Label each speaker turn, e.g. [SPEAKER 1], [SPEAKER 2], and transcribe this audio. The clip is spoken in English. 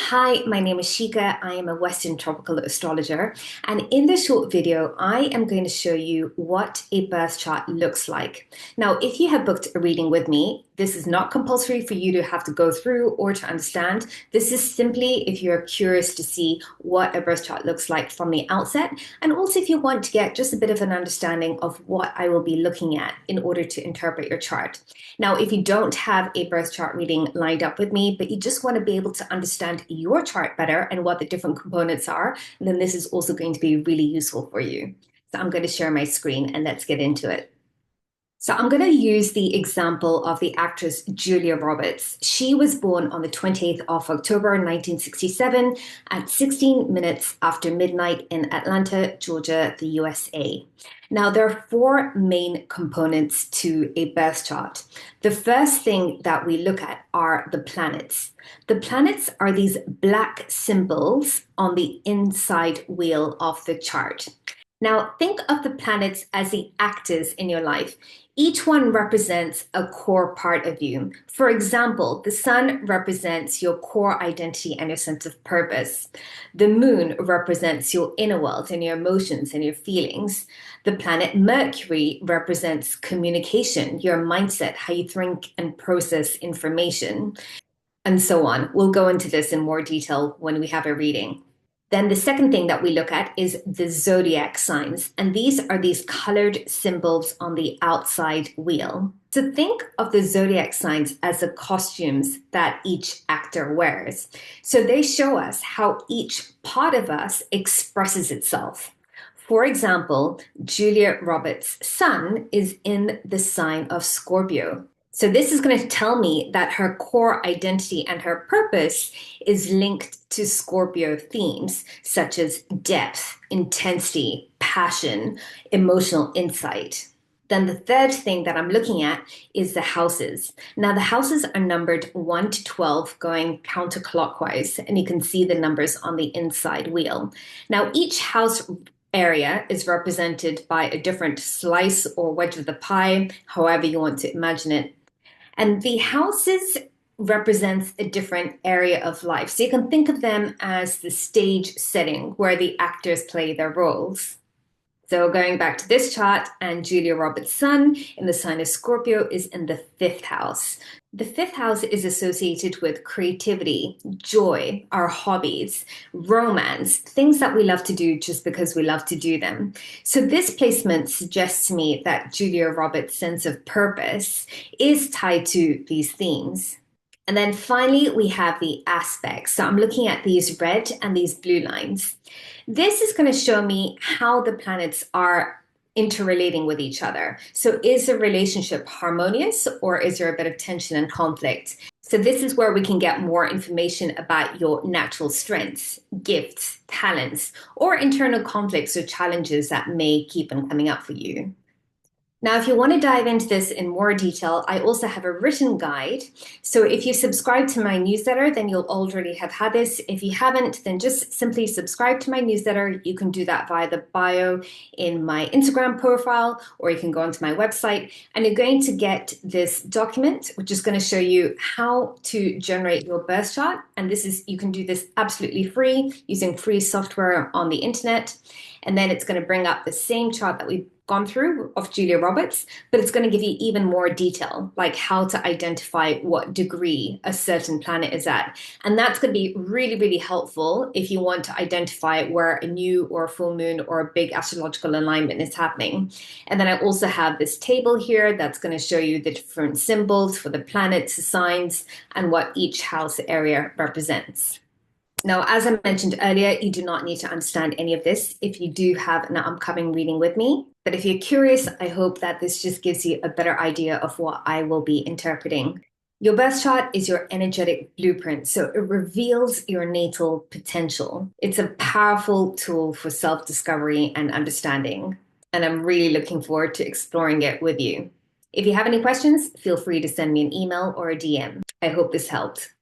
[SPEAKER 1] Hi, my name is Shika. I am a Western tropical astrologer. And in this short video, I am going to show you what a birth chart looks like. Now, if you have booked a reading with me, this is not compulsory for you to have to go through or to understand. This is simply if you're curious to see what a birth chart looks like from the outset, and also if you want to get just a bit of an understanding of what I will be looking at in order to interpret your chart. Now, if you don't have a birth chart reading lined up with me, but you just want to be able to understand your chart better and what the different components are, then this is also going to be really useful for you. So I'm going to share my screen and let's get into it. So I'm going to use the example of the actress Julia Roberts. She was born on the 28th of October 1967 at 16 minutes after midnight in Atlanta, Georgia, the USA. Now, there are four main components to a birth chart. The first thing that we look at are the planets. The planets are these black symbols on the inside wheel of the chart. Now, think of the planets as the actors in your life. Each one represents a core part of you. For example, the sun represents your core identity and your sense of purpose. The moon represents your inner world and your emotions and your feelings. The planet Mercury represents communication, your mindset, how you think and process information, and so on. We'll go into this in more detail when we have a reading. Then the second thing that we look at is the zodiac signs, and these are these colored symbols on the outside wheel. So think of the zodiac signs as the costumes that each actor wears. So they show us how each part of us expresses itself. For example, Julia Roberts' sun is in the sign of Scorpio. So this is going to tell me that her core identity and her purpose is linked to Scorpio themes such as depth, intensity, passion, emotional insight. Then the third thing that I'm looking at is the houses. Now the houses are numbered 1 to 12 going counterclockwise, and you can see the numbers on the inside wheel. Now each house area is represented by a different slice or wedge of the pie, however you want to imagine it. And the houses represents a different area of life. So you can think of them as the stage setting where the actors play their roles. So going back to this chart, and Julia Roberts' sun in the sign of Scorpio is in the fifth house. The fifth house is associated with creativity, joy, our hobbies, romance, things that we love to do just because we love to do them. So this placement suggests to me that Julia Roberts' sense of purpose is tied to these themes. And then finally, we have the aspects. So I'm looking at these red and these blue lines. This is going to show me how the planets are interrelating with each other. So is the relationship harmonious, or is there a bit of tension and conflict? So this is where we can get more information about your natural strengths, gifts, talents, or internal conflicts or challenges that may keep on coming up for you. Now, if you want to dive into this in more detail, I also have a written guide. So if you subscribe to my newsletter, then you'll already have had this. If you haven't, then just simply subscribe to my newsletter. You can do that via the bio in my Instagram profile, or you can go onto my website, and you're going to get this document, which is going to show you how to generate your birth chart. And you can do this absolutely free using free software on the internet. And then it's going to bring up the same chart that we've gone through of Julia Roberts, but it's going to give you even more detail, like how to identify what degree a certain planet is at. And that's going to be really, really helpful if you want to identify where a new or a full moon or a big astrological alignment is happening. And then I also have this table here that's going to show you the different symbols for the planets, signs, and what each house area represents. Now, as I mentioned earlier, you do not need to understand any of this if you do have an upcoming reading with me. But if you're curious, I hope that this just gives you a better idea of what I will be interpreting. Your birth chart is your energetic blueprint, so it reveals your natal potential. It's a powerful tool for self-discovery and understanding, and I'm really looking forward to exploring it with you. If you have any questions, feel free to send me an email or a DM. I hope this helped.